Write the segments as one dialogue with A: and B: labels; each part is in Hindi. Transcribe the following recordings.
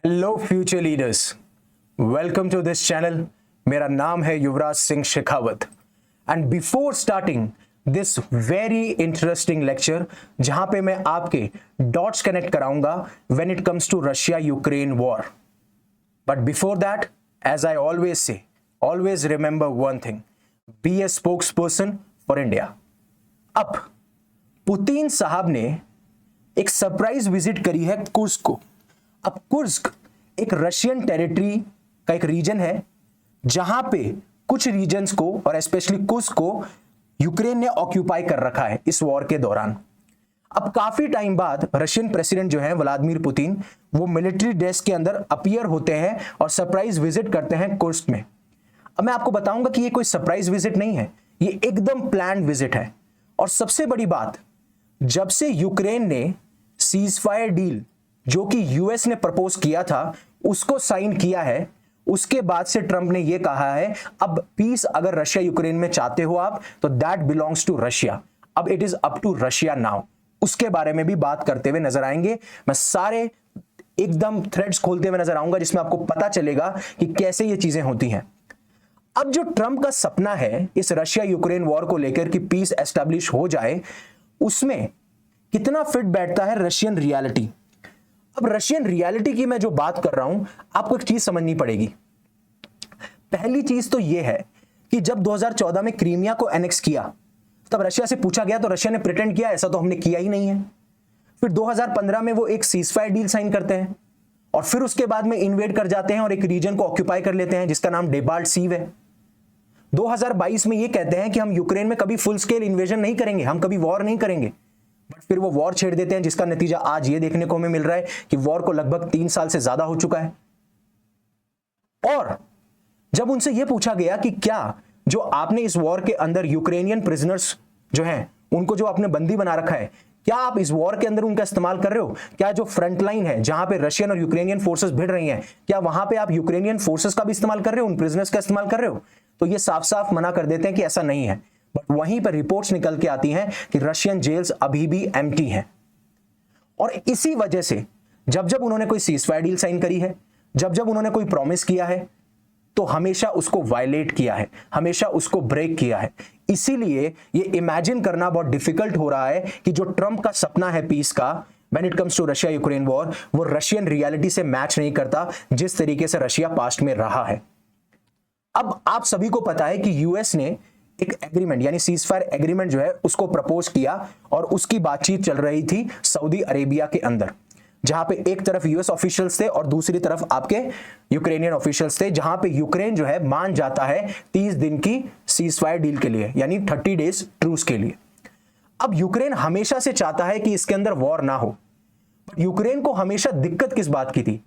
A: Hello future leaders, welcome to this channel. मेरा नाम है Yuvraj Singh Shekhawat and before starting this very interesting lecture जहां पे मैं आपके डॉट्स कनेक्ट कराऊंगा when it comes to Russia Ukraine war, but before that as I always say always remember one thing, be a spokesperson for India. अब पुतिन साहब ने एक सरप्राइज विजिट करी है कुर्स्क को। अब कुर्स्क एक रशियन टेरिटरी का एक रीजन है जहां पे कुछ रीजन्स को और स्पेशली कुर्स्क को यूक्रेन ने ऑक्यूपाई कर रखा है इस वॉर के दौरान। अब काफी टाइम बाद रशियन प्रेसिडेंट जो है व्लादिमीर पुतिन, वो मिलिट्री ड्रेस के अंदर अपीयर होते हैं और सरप्राइज विजिट करते हैं कुर्स्क में। अब मैं आपको बताऊंगा कि ये कोई सरप्राइज विजिट नहीं है, ये एकदम प्लान्ड विजिट है। और सबसे बड़ी बात, जब से यूक्रेन ने सीजफायर डील जो कि यूएस ने प्रपोज किया था उसको साइन किया है, उसके बाद से ट्रंप ने यह कहा है अब पीस अगर रशिया यूक्रेन में चाहते हो आप तो दैट बिलोंग्स टू रशिया, अब it is up to Russia now. उसके बारे में भी बात करते हुए नजर आएंगे। मैं सारे एकदम थ्रेड्स खोलते हुए नजर आऊंगा जिसमें आपको पता चलेगा कि कैसे ये चीजें होती हैं। अब जो ट्रंप का सपना है इस रशिया यूक्रेन वॉर को लेकर कि पीस एस्टैब्लिश हो जाए, उसमें कितना फिट बैठता है रशियन रियलिटी। अब रशियन रियलिटी की मैं जो बात कर रहा हूं, आपको एक चीज समझनी पड़ेगी। पहली चीज तो यह है कि जब 2014 में क्रीमिया को एनेक्स किया तब रशिया से पूछा गया तो रशिया ने प्रिटेंड किया ऐसा तो हमने किया ही नहीं है। फिर 2015 में वो एक सीजफायर डील साइन करते हैं और फिर उसके बाद में इन्वेड कर जाते हैं और एक रीजन को ऑक्यूपाई कर लेते हैं जिसका नाम डेबाल्ट सीव है। 2022 में ये कहते हैं कि हम यूक्रेन में कभी फुल स्केल इन्वेजन नहीं करेंगे, हम कभी वॉर नहीं करेंगे, बट फिर वो वॉर छेड़ देते हैं जिसका नतीजा आज ये देखने को हमें मिल रहा है कि वॉर को लगभग 3 साल से ज्यादा हो चुका है। और जब उनसे यह पूछा गया कि क्या जो आपने इस वॉर के अंदर यूक्रेनियन प्रिजनर्स जो हैं उनको जो आपने बंदी बना रखा है, क्या आप इस वॉर के अंदर उनका इस्तेमाल कर रहे हो? क्या जो फ्रंट लाइन है जहां पे रशियन और यूक्रेनियन फोर्सेस भिड़ रही हैं, क्या वहां पे आप यूक्रेनियन फोर्सेस का भी इस्तेमाल कर रहे हो, उन प्रिजनर्स का इस्तेमाल कर रहे हो? तो ये साफ साफ मना कर देते हैं कि ऐसा नहीं है। बट वहीं पर रिपोर्ट्स निकल के आती हैं कि रशियन जेल्स अभी भी एम्प्टी हैं। और इसी वजह से जब जब उन्होंने कोई सीजफायर डील साइन करी है, जब जब उन्होंने कोई प्रॉमिस किया है, तो हमेशा उसको वायलेट किया है, हमेशा उसको ब्रेक किया है। इसीलिए ये इमेजिन करना बहुत डिफिकल्ट हो रहा है कि जो ट्रंप का सपना है पीस का when it comes to Russia Ukraine war, वो रशियन रियलिटी से मैच नहीं करता जिस तरीके से रशिया पास्ट में रहा है। अब आप सभी को पता है कि यूएस ने एक एग्रीमेंट यानी सीजफायर एग्रीमेंट जो है उसको प्रपोज किया और उसकी बातचीत चल रही थी सऊदी अरेबिया के अंदर, जहां पे एक तरफ यूएस ऑफिशियल्स थे और दूसरी तरफ आपके यूक्रेनियन ऑफिशियल्स थे, जहां पे यूक्रेन जो है मान जाता है 30 दिन की सीजफायर डील के लिए यानी 30 डेज ट्रूस के लिए। अब यूक्रेन हमेशा से चाहता है कि इसके अंदर वॉर ना हो, बट यूक्रेन को हमेशा दिक्कत किस बात की थी?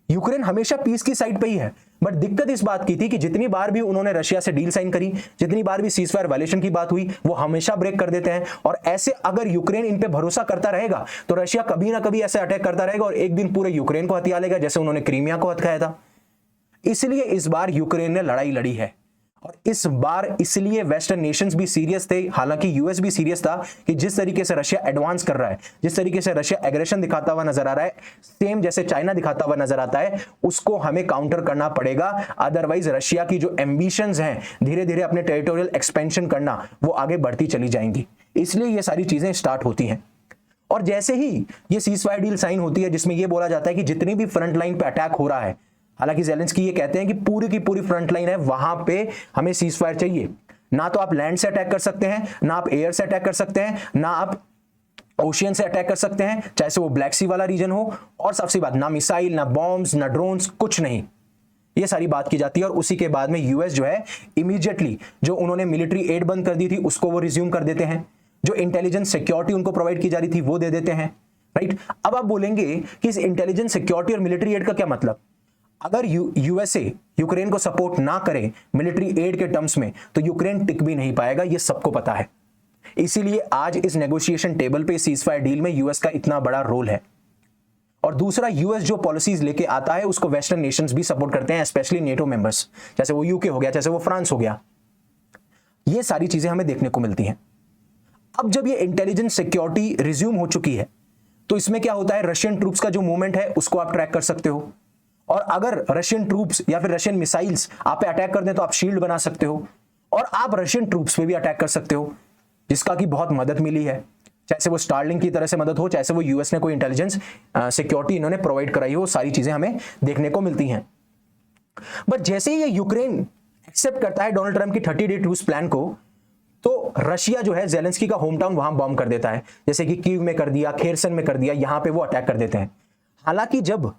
A: यूक्रेन हमेशा पीस की साइड पे ही है, बट दिक्कत इस बात की थी कि जितनी बार भी उन्होंने रशिया से डील साइन करी, जितनी बार भी सीजफायर वायलेशन की बात हुई, वो हमेशा ब्रेक कर देते हैं। और ऐसे अगर यूक्रेन इन पे भरोसा करता रहेगा तो रशिया कभी ना कभी ऐसे अटैक करता रहेगा और एक दिन पूरे यूक्रेन को हथिया लेगा, जैसे उन्होंने क्रीमिया को हथियाया था। इसलिए इस बार यूक्रेन ने लड़ाई लड़ी है और इस बार इसलिए वेस्टर्न नेशंस भी सीरियस थे, हालांकि यूएस भी सीरियस था कि जिस तरीके से रशिया एडवांस कर रहा है, जिस तरीके से रशिया एग्रेशन दिखाता हुआ नजर आ रहा है, सेम जैसे चाइना दिखाता हुआ नजर आता है, उसको हमें काउंटर करना पड़ेगा। अदरवाइज रशिया की जो एम्बिशंस हैं धीरे धीरे अपने टेरिटोरियल एक्सपेंशन करना, वो आगे बढ़ती चली जाएंगी। इसलिए ये सारी चीजें स्टार्ट होती हैं। और जैसे ही ये सीजफायर डील साइन होती है जिसमें यह बोला जाता है कि जितनी भी फ्रंट लाइन पे अटैक हो रहा है, हालांकि ज़ेलेंस्की ये कहते हैं कि पूरी की पूरी फ्रंट लाइन है, वहां पे हमें सीजफायर चाहिए। ना तो आप लैंड से अटैक कर सकते हैं, ना आप एयर से अटैक कर सकते हैं, ना आप ओशियन से अटैक कर सकते हैं, चाहे से वो ब्लैक सी वाला रीजन हो। और सबसे बात, ना मिसाइल, ना बॉम्ब्स, ना ड्रोन्स, कुछ नहीं। ये सारी बात की जाती है। और उसी के बाद में यूएस जो है इमीडिएटली जो उन्होंने मिलिट्री एड बंद कर दी थी उसको वो रिज्यूम कर देते हैं, जो इंटेलिजेंस सिक्योरिटी उनको प्रोवाइड की जा रही थी वो दे देते हैं, राइट। अब आप बोलेंगे कि इस इंटेलिजेंस सिक्योरिटी और मिलिट्री एड का क्या मतलब? अगर यूएसए यूक्रेन को सपोर्ट ना करे मिलिट्री एड के टर्म्स में तो यूक्रेन टिक भी नहीं पाएगा, ये सबको पता है। इसीलिए आज इस नेगोशिएशन टेबल पे सीजफायर डील में यूएस का इतना बड़ा रोल है। और दूसरा, यूएस जो पॉलिसीज लेके आता है उसको वेस्टर्न नेशंस भी सपोर्ट करते हैं, स्पेशली नेटो मेंबर्स, जैसे वो यूके हो गया, जैसे वो फ्रांस हो गया। ये सारी चीजें हमें देखने को मिलती हैं। अब जब ये इंटेलिजेंस सिक्योरिटी रिज्यूम हो चुकी है तो इसमें क्या होता है, रशियन ट्रूप्स का जो मूवमेंट है उसको आप ट्रैक कर सकते हो। और अगर रशियन ट्रूप्स या फिर रशियन मिसाइल्स आप पे अटैक कर दें तो आप शील्ड बना सकते हो और आप रशियन ट्रूप्स पे भी अटैक कर सकते हो, जिसका की बहुत मदद मिली है, चाहे से वो स्टारलिंक की तरह से मदद हो, चाहे से वो यूएस ने कोई इंटेलिजेंस सिक्योरिटी इन्होंने प्रोवाइड कराई हो, सारी चीजें हमें देखने को मिलती हैं। बट जैसे ही ये यूक्रेन एक्सेप्ट करता है डोनाल्ड ट्रंप की 30 डे ट्रूस प्लान को, तो रशिया जो है जेलेंस्की का होम टाउन वहां बॉम्ब कर देता है, जैसे कि कीव में कर दिया, खेरसन में कर दिया, यहां पे वो अटैक कर देते हैं। हालांकि जब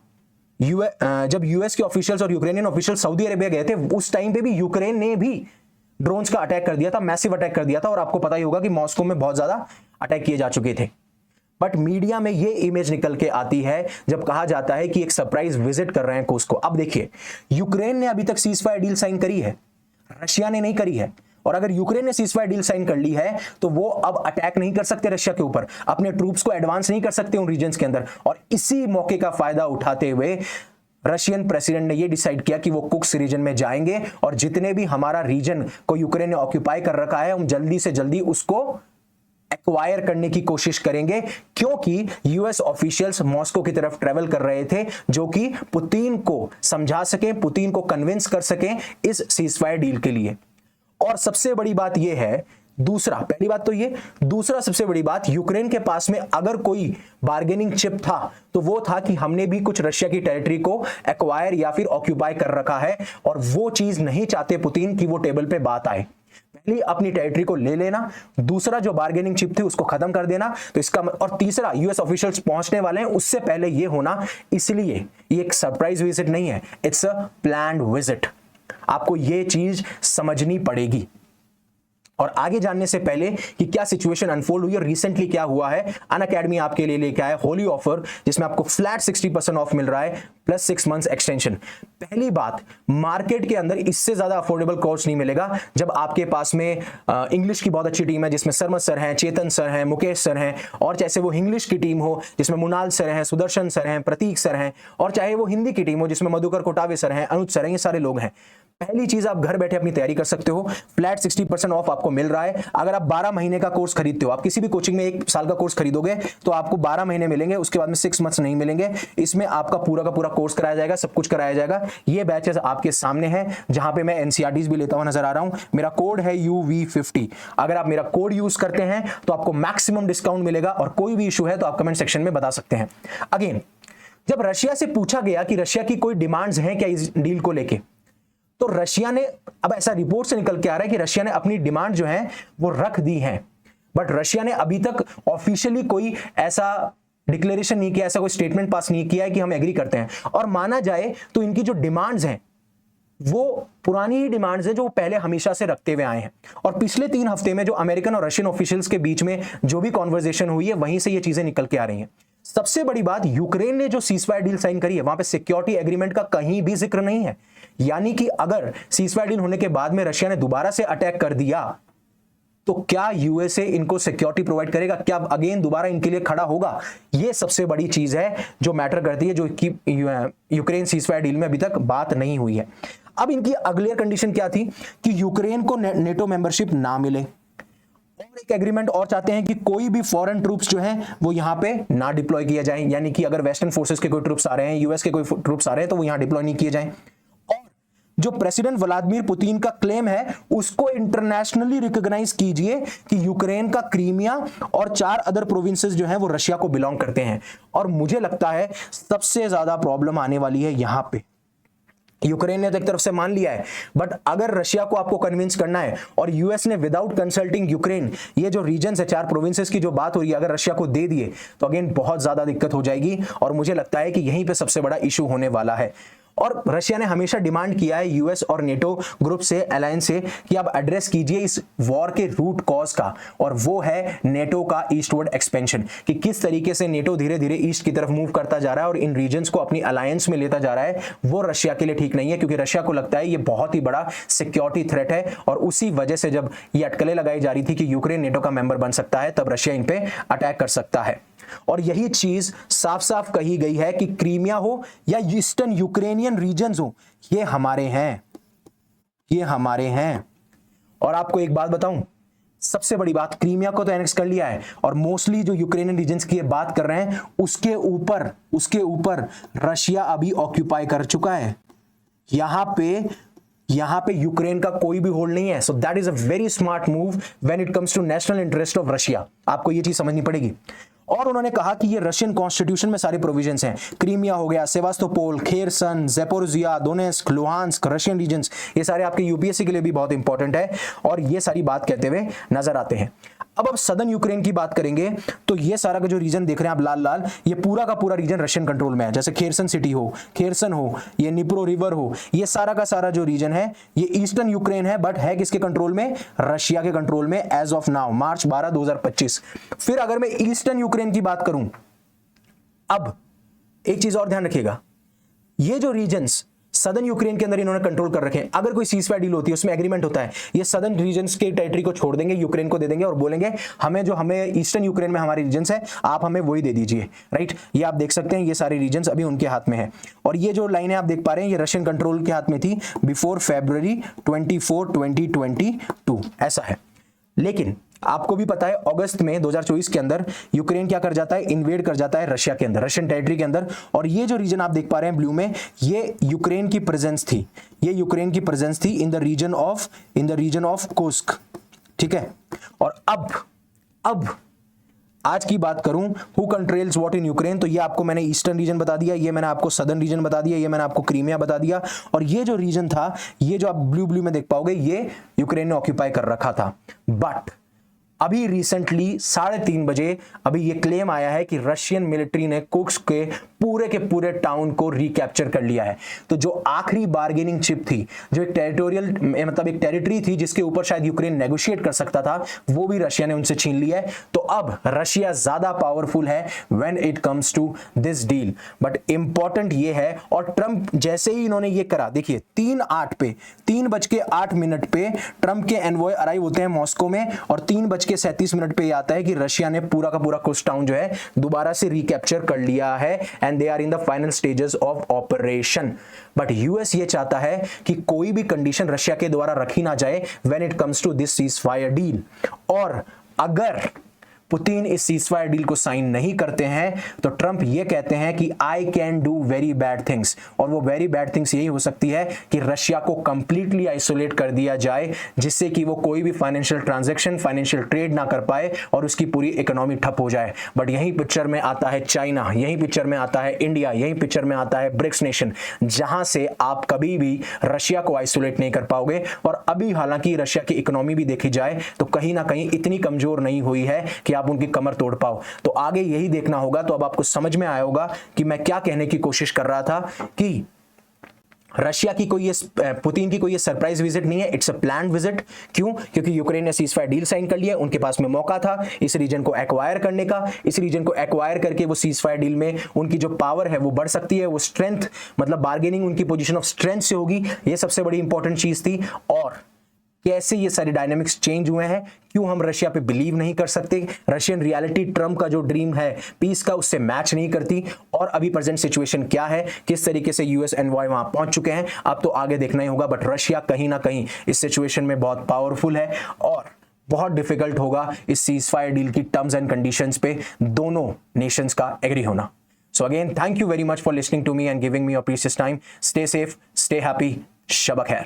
A: यूएस के ऑफिशियल्स और यूक्रेनियन ऑफिशियल सऊदी अरेबिया गए थे, उस टाइम पे भी यूक्रेन ने भी ड्रोन्स का अटैक कर दिया था, मैसिव अटैक कर दिया था, और आपको पता ही होगा कि मॉस्को में बहुत ज्यादा अटैक किए जा चुके थे। बट मीडिया में ये इमेज निकल के आती है जब कहा जाता है कि एक सरप्राइज विजिट कर रहे हैं कोस को। अब देखिए, यूक्रेन ने अभी तक सीजफायर डील साइन करी है, रशिया ने नहीं करी है, और अगर यूक्रेन ने सीजफायर डील साइन कर ली है तो वो अब अटैक नहीं कर सकते रशिया के ऊपर, अपने ट्रूप्स को एडवांस नहीं कर सकते उन रीजन्स के अंदर। और इसी मौके का फायदा उठाते हुए रशियन प्रेसिडेंट ने यह डिसाइड किया कि वो कुक्स रीजन में जाएंगे और जितने भी हमारा रीजन को यूक्रेन ने ऑक्यूपाई कर रखा है, हम जल्दी से जल्दी उसको एक्वायर करने की कोशिश करेंगे, क्योंकि यूएस ऑफिशियल्स मॉस्को की तरफ ट्रेवल कर रहे थे, जो कि पुतिन को समझा सकें, पुतिन को कन्विंस कर सकें इस सीजफायर डील के लिए। और सबसे बड़ी बात यह है, पहली बात तो ये, दूसरा सबसे बड़ी बात, यूक्रेन के पास में अगर कोई बार्गेनिंग चिप था तो वो था कि हमने भी कुछ रशिया की टेरिटरी को एक्वायर या फिर ऑक्यूपाई कर रखा है, और वो चीज नहीं चाहते पुतिन कि वो टेबल पे बात आए। पहली अपनी टेरिटरी को ले लेना, दूसरा जो बार्गेनिंग चिप थी उसको खत्म कर देना, तो इसका और तीसरा यूएस ऑफिशियल्स पहुंचने वाले हैं उससे पहले ये होना। इसलिए ये एक सरप्राइज विजिट नहीं है, इट्स अ प्लान्ड विजिट। आपको ये चीज समझनी पड़ेगी। और आगे जानने से पहले कि क्या सिचुएशन अनफोल्ड हुई और रिसेंटली क्या हुआ है, अनअकैडमी आपके लिए लेके आया होली ऑफर, जिसमें आपको फ्लैट 60% ऑफ मिल रहा है प्लस 6 मंथ्स एक्सटेंशन। पहली बात, मार्केट के अंदर इससे ज्यादा अफोर्डेबल कोर्स नहीं मिलेगा जब आपके पास में इंग्लिश की बहुत अच्छी टीम है, जिसमें सरमत सर हैं, चेतन सर हैं, मुकेश सर हैं, और जैसे वो इंग्लिश की टीम हो जिसमें मुनाल सर हैं, सुदर्शन सर हैं, प्रतीक सर हैं, और चाहे वो हिंदी की टीम हो जिसमें मधुकर कोटावे सर हैं, अनुज सर हैं, ये सारे लोग हैं। पहली चीज, आप घर बैठे अपनी तैयारी कर सकते हो, फ्लैट 60% ऑफ आपको मिल रहा है। अगर आप 12 महीने का कोर्स खरीदते हो, आप किसी भी कोचिंग में 1 साल का कोर्स खरीदोगे तो आपको 12 महीने मिलेंगे, उसके बाद में 6 मंथ्स नहीं मिलेंगे। इसमें आपका पूरा का पूरा कोर्स कराया जाएगा, सब कुछ कराया जाएगा। ये बैचेस आपके सामने हैं, जहां पे मैं एनसीईआरटीज भी लेता हुआ नजर आ रहा हूं। मेरा कोड है UV50। अगर आप मेरा कोड यूज करते हैं तो आपको मैक्सिमम डिस्काउंट मिलेगा, और कोई भी इशू है तो आप कमेंट सेक्शन में बता सकते हैं। अगेन, जब रशिया से पूछा गया कि रशिया की कोई डिमांड्स हैं क्या इस डील को लेके, तो रशिया ने, अब ऐसा रिपोर्ट से निकल के आ रहा है कि रशिया ने अपनी डिमांड जो है वो रख दी है, बट रशिया ने अभी तक ऑफिशियली कोई ऐसा डिक्लेरेशन नहीं किया, ऐसा कोई स्टेटमेंट पास नहीं किया है कि हम एग्री करते हैं। और माना जाए तो इनकी जो डिमांड्स हैं वो पुरानी ही डिमांड्स हैं जो पहले हमेशा से रखते हुए आए हैं, और पिछले 3 हफ्ते में जो अमेरिकन और रशियन ऑफिशियल्स के बीच में जो भी कॉन्वर्सेशन हुई है वहीं से ये चीजें निकल के आ रही हैं। सबसे बड़ी बात, यूक्रेन ने जो सीजफायर डील साइन करी है वहां पे सिक्योरिटी एग्रीमेंट का कहीं भी जिक्र नहीं है। यानी कि अगर सीजफायर डील होने के बाद में रशिया ने दोबारा से अटैक कर दिया तो क्या यूएसए इनको सिक्योरिटी प्रोवाइड करेगा, क्या अगेन दोबारा इनके लिए खड़ा होगा? ये सबसे बड़ी चीज है जो मैटर करती है, जो कि यूक्रेन सीजफायर डील में अभी तक बात नहीं हुई है। अब इनकी अगली कंडीशन क्या थी कि यूक्रेन को नेटो मेंबरशिप ना मिले, और एक एग्रीमेंट और चाहते हैं कि कोई भी फॉरेन ट्रूप्स जो हैं वो यहां पे ना डिप्लॉय किया जाए। यानी कि अगर वेस्टर्न फोर्सेस के कोई ट्रूप्स आ रहे हैं, यूएस के कोई ट्रूप्स आ रहे हैं, तो वो यहां डिप्लॉय नहीं किए जाएं। और जो प्रेसिडेंट व्लादिमीर पुतिन का क्लेम है उसको इंटरनेशनली रिकॉग्नाइज कीजिए कि यूक्रेन का क्रीमिया और 4 अदर प्रोविंसेस जो हैं वो रशिया को बिलोंग करते हैं। और मुझे लगता है सबसे ज्यादा प्रॉब्लम आने वाली है यहां पे। यूक्रेन ने तो एक तरफ से मान लिया है, बट अगर रशिया को आपको कन्विंस करना है और यूएस ने विदाउट कंसल्टिंग यूक्रेन, ये जो रीजन्स है 4 प्रोविंसेस की जो बात हो रही है, अगर रशिया को दे दिए तो अगेन बहुत ज्यादा दिक्कत हो जाएगी। और मुझे लगता है कि यहीं पे सबसे बड़ा इशू होने वाला है। और रशिया ने हमेशा डिमांड किया है यूएस और नेटो ग्रुप से, अलायंस से, कि आप एड्रेस कीजिए इस वॉर के रूट कॉज का, और वो है नेटो का ईस्टवर्ड एक्सपेंशन, कि किस तरीके से नेटो धीरे धीरे ईस्ट की तरफ मूव करता जा रहा है और इन रीजन्स को अपनी अलायंस में लेता जा रहा है। वो रशिया के लिए ठीक नहीं है, क्योंकि रशिया को लगता है ये बहुत ही बड़ा सिक्योरिटी थ्रेट है, और उसी वजह से जब ये अटकलें लगाई जा रही थी कि यूक्रेन नेटो का मेंबर बन सकता है, तब रशिया इन पे अटैक कर सकता है। और यही चीज साफ साफ कही गई है कि क्रीमिया हो या ईस्टर्न यूक्रेनियन रीजन्स हो, ये हमारे हैं, ये हमारे हैं। और आपको एक बात बताऊं, सबसे बड़ी बात, क्रीमिया को तो एनेक्स कर लिया है और मोस्टली जो यूक्रेनियन रीजन्स की बात कर रहे हैं उसके ऊपर रशिया अभी ऑक्यूपाई कर चुका है। यहां पे यूक्रेन का कोई भी होल्ड नहीं है। So that is a very smart move when it comes to national interest of Russia. आपको ये चीज समझनी पड़ेगी। और उन्होंने कहा कि ये रशियन कॉन्स्टिट्यूशन में सारे प्रोविजंस हैं। क्रीमिया हो गया, Sevastopol, Kherson, Zaporizhzhia, Donetsk, Luhansk, Russian regions, ये सारे आपके यूपीएससी के लिए भी बहुत इंपॉर्टेंट है और ये सारी बात कहते हुए नजर आते हैं। अब सदर्न यूक्रेन की बात करेंगे तो ये सारा का जो रीजन देख रहे हैं आप लाल लाल, ये पूरा का पूरा रीजन रशियन कंट्रोल में है। जैसे खेरसन सिटी हो, खेरसन हो, ये निप्रो रिवर हो, ये सारा का सारा जो रीजन है ये ईस्टर्न यूक्रेन है, बट है किसके कंट्रोल में? रशिया के कंट्रोल में एज ऑफ नाउ, मार्च 12, 2025। फिर अगर मैं ईस्टर्न यूक्रेन की बात करूं, अब एक चीज और ध्यान रखिएगा, ये जो रीजन्स सदर्न यूक्रेन के अंदर इन्होंने कंट्रोल कर रखे हैं, अगर कोई सीजफायर डील होती है उसमें एग्रीमेंट होता है, ये सदर्न रीजन्स के टेरिटरी को छोड़ देंगे, यूक्रेन को दे देंगे और बोलेंगे हमें ईस्टर्न यूक्रेन में हमारे रीजन्स है, आप हमें वही दे दीजिए, राइट। ये आप देख सकते हैं, ये सारे रीजन्स अभी उनके हाथ में है। और ये जो लाइनें आप देख पा रहे हैं ये रशियन कंट्रोल के हाथ में थी बिफोर February 24, 2022, ऐसा है। लेकिन आपको भी पता है अगस्त में 2024 के अंदर यूक्रेन क्या कर जाता है? इन्वेड कर जाता है रशिया के अंदर, रशियन टेरिटरी के अंदर। और ये जो रीजन आप देख पा रहे हैं ब्लू में, ये यूक्रेन की प्रेजेंस थी, ये यूक्रेन की प्रेजेंस थी इन द रीजन ऑफ कोस्क, ठीक है। और अब आज की बात करूं who controls what in Ukraine, तो ये आपको मैंने ईस्टर्न रीजन बता दिया, ये मैंने आपको सदर्न रीजन बता दिया, ये मैंने आपको क्रीमिया बता दिया। और ये जो रीजन था, ये जो आप ब्लू में देख पाओगे, ये यूक्रेन ने ऑक्यूपाई कर रखा था। बट अभी रिसेंटली 3:30 बजे अभी ये क्लेम आया है कि रशियन मिलिट्री ने कुर्स्क के पूरे टाउन को रिकैप्चर कर लिया है। तो जो आखिरी बार्गेनिंग चिप थी, जो एक टेरिटोरियल मतलब एक टेरिटरी थी जिसके ऊपर शायद यूक्रेन नेगोशिएट कर सकता था, वो भी रशिया ने उनसे छीन लिया है। तो अब रशिया ज्यादा पावरफुल है when it comes to this deal. But important ये है, और ट्रंप जैसे ही इन्होंने ये करा, देखिए 3:08 पे ट्रंप के एनवॉय अराइव होते हैं मॉस्को में, और 3:37 पे आता है कि रशिया ने पूरा का पूरा कुछ टाउन जो है दोबारा से रिकैप्चर कर लिया है and they are in the final stages of operation. But US ये चाहता है कि कोई भी कंडीशन रशिया के द्वारा रखी ना जाए when it comes to this ceasefire deal. और अगर पुतिन इस सीजफायर डील को साइन नहीं करते हैं तो ट्रंप ये कहते हैं कि I can do very bad things, और वो वेरी बैड थिंग्स यही हो सकती है कि रशिया को कंप्लीटली आइसोलेट कर दिया जाए, जिससे कि वो कोई भी फाइनेंशियल ट्रांजैक्शन, फाइनेंशियल ट्रेड ना कर पाए और उसकी पूरी इकोनॉमी ठप हो जाए। बट यही पिक्चर में आता है चाइना, यही पिक्चर में आता है इंडिया, यही पिक्चर में आता है ब्रिक्स नेशन, जहां से आप कभी भी रशिया को आइसोलेट नहीं कर पाओगे। और अभी हालांकि रशिया की इकोनॉमी भी देखी जाए तो कहीं ना कहीं इतनी कमजोर नहीं हुई है कि आप उनकी कमर तोड़ पाओ। तो आगे यही देखना होगा। तो अब आपको समझ में आया होगा कि मैं क्या कहने की कोशिश कर रहा था, कि रशिया की कोई ये पुतिन की कोई ये सरप्राइज विजिट नहीं है, इट्स अ प्लान्ड विजिट। क्यों? क्योंकि यूक्रेन ने सीजफायर डील साइन कर लिया, उनके पास में मौका था इस रीजन को एक्वायर करने का। इस रीजन को एक्वायर करके वो सीजफायर डील में उनकी जो पावर है वो बढ़ सकती है, वो स्ट्रेंथ मतलब बार्गेनिंग उनकी पोजीशन ऑफ स्ट्रेंथ से होगी। ये सबसे बड़ी इंपॉर्टेंट चीज थी। और कैसे ये सारे डायनामिक्स चेंज हुए हैं, क्यों हम रशिया पे बिलीव नहीं कर सकते, रशियन रियलिटी ट्रम्प का जो ड्रीम है पीस का उससे मैच नहीं करती, और अभी प्रेजेंट सिचुएशन क्या है, किस तरीके से यूएस एनवॉय वहां पहुंच चुके हैं, अब तो आगे देखना ही होगा। बट रशिया कहीं ना कहीं इस सिचुएशन में बहुत पावरफुल है और बहुत डिफिकल्ट होगा इस सीजफायर डील की टर्म्स एंड कंडीशंस पे दोनों नेशंस का एग्री होना। So again, thank you very much for listening to me and giving me your precious time. Stay safe, stay happy. Shabak khair.